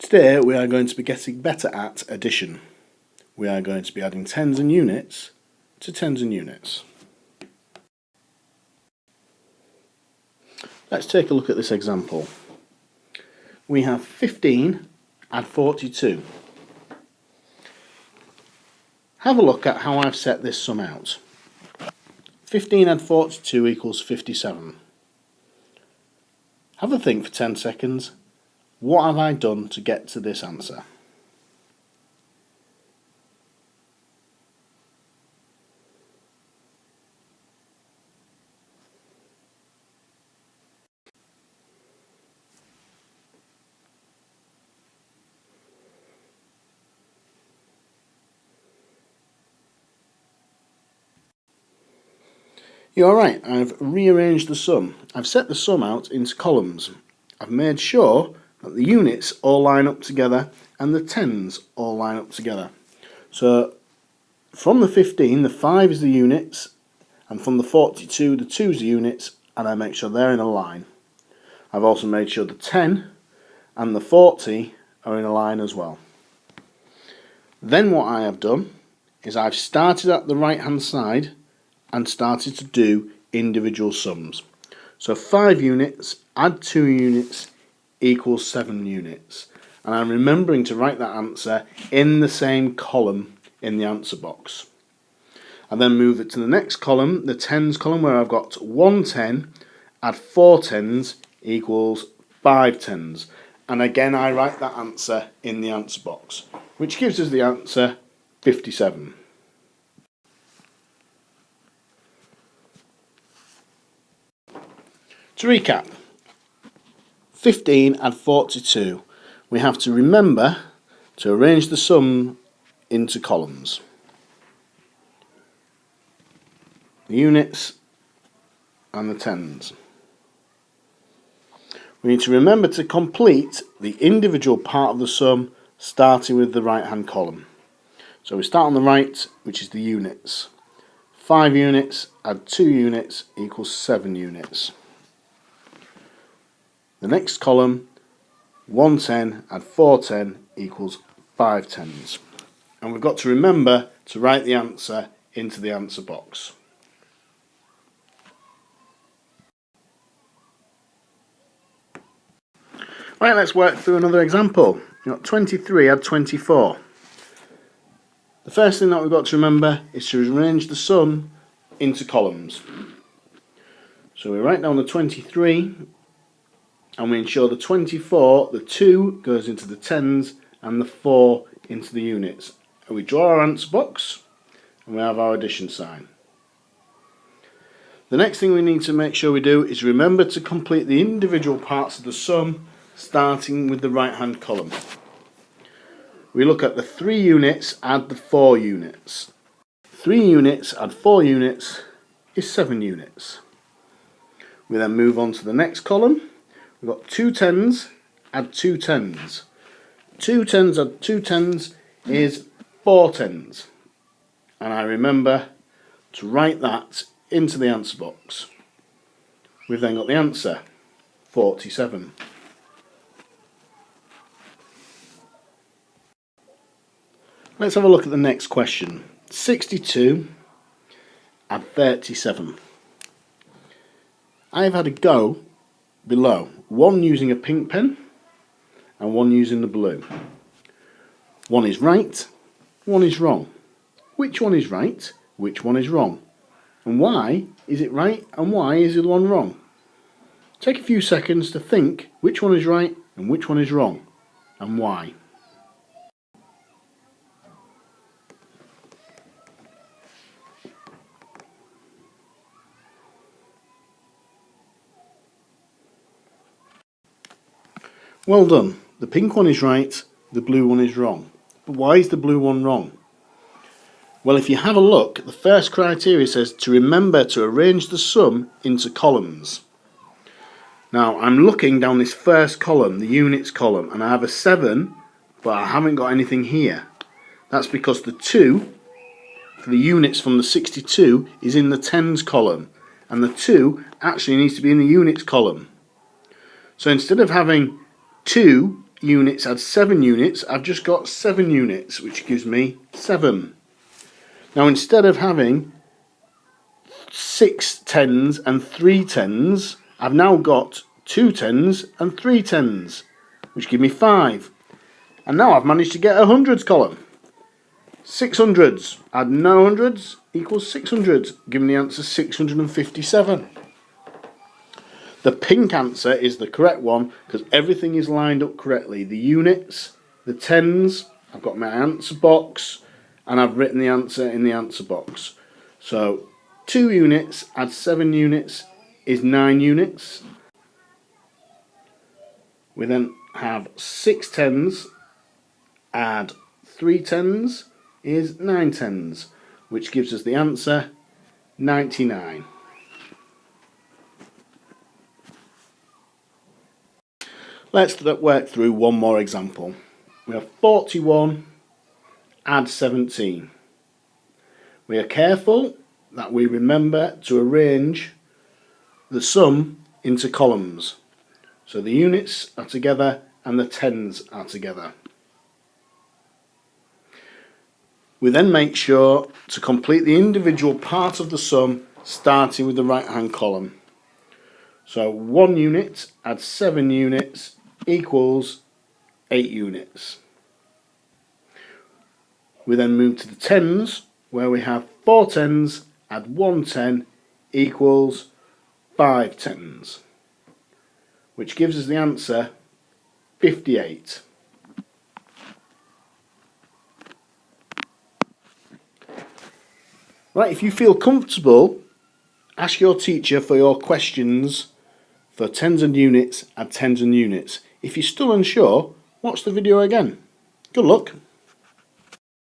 Today we are going to be getting better at addition. We are going to be adding tens and units to tens and units. Let's take a look at this example. We have 15 add 42. Have a look at how I've set this sum out. 15 add 42 equals 57. Have a think for 10 seconds. What have I done to get to this answer? You're right, I've rearranged the sum. I've set the sum out into columns. I've made sure that the units all line up together and the tens all line up together. So from the 15, the 5 is the units, and from the 42, the 2 is the units, and I make sure they're in a line. I've also made sure the 10 and the 40 are in a line as well. Then what I have done is I've started at the right hand side and started to do individual sums. So 5 units add 2 units equals 7 units. And I'm remembering to write that answer in the same column in the answer box. I then move it to the next column, the tens column, where I've got 1 10 add 4 tens equals 5 tens. And again I write that answer in the answer box, which gives us the answer 57. To recap, 15 add 42. We have to remember to arrange the sum into columns. The units and the tens. We need to remember to complete the individual part of the sum starting with the right hand column. So we start on the right, which is the units. 5 units add 2 units equals 7 units. The next column, 1 10 add 4 10 equals 5 tens. And we've got to remember to write the answer into the answer box. Right, let's work through another example. You've got 23 add 24. The first thing that we've got to remember is to arrange the sum into columns. So we write down the 23 and we ensure the 24, the 2 goes into the tens and the 4 into the units. And we draw our answer box and we have our addition sign. The next thing we need to make sure we do is remember to complete the individual parts of the sum starting with the right hand column. We look at the 3 units add the 4 units. 3 units add 4 units is 7 units. We then move on to the next column. We've got 2 tens add 2 tens. 2 tens add 2 tens is 4 tens. And I remember to write that into the answer box. We've then got the answer, 47. Let's have a look at the next question. 62 add 37. I have had a go below, one using a pink pen and one using the blue. One is right, one is wrong. Which one is right, which one is wrong? And why is it right and why is the other one wrong? Take a few seconds to think which one is right and which one is wrong and why. Well done. The pink one is right, the blue one is wrong. But why is the blue one wrong? Well, if you have a look, the first criteria says to remember to arrange the sum into columns. Now, I'm looking down this first column, the units column, and I have a 7, but I haven't got anything here. That's because the 2 for the units from the 62 is in the tens column, and the 2 actually needs to be in the units column. So instead of having 2 units add 7 units, I've just got 7 units, which gives me 7. Now instead of having 6 tens and 3 tens, I've now got 2 tens and 3 tens, which give me 5. And now I've managed to get a hundreds column. 600s, add no hundreds, equals 600, giving the answer 657. The pink answer is the correct one because everything is lined up correctly. The units, the tens, I've got my answer box, and I've written the answer in the answer box. So 2 units add 7 units is 9 units. We then have 6 tens add 3 tens is 9 tens, which gives us the answer 99. Let's work through one more example. We have 41 add 17. We are careful that we remember to arrange the sum into columns. So the units are together and the tens are together. We then make sure to complete the individual part of the sum starting with the right hand column. So 1 unit add 7 units equals 8 units. We then move to the tens, where we have 4 tens add 1 10 equals 5 tens, which gives us the answer 58. Right, if you feel comfortable, ask your teacher for your questions for tens and units, add tens and units. If you're still unsure, watch the video again. Good luck.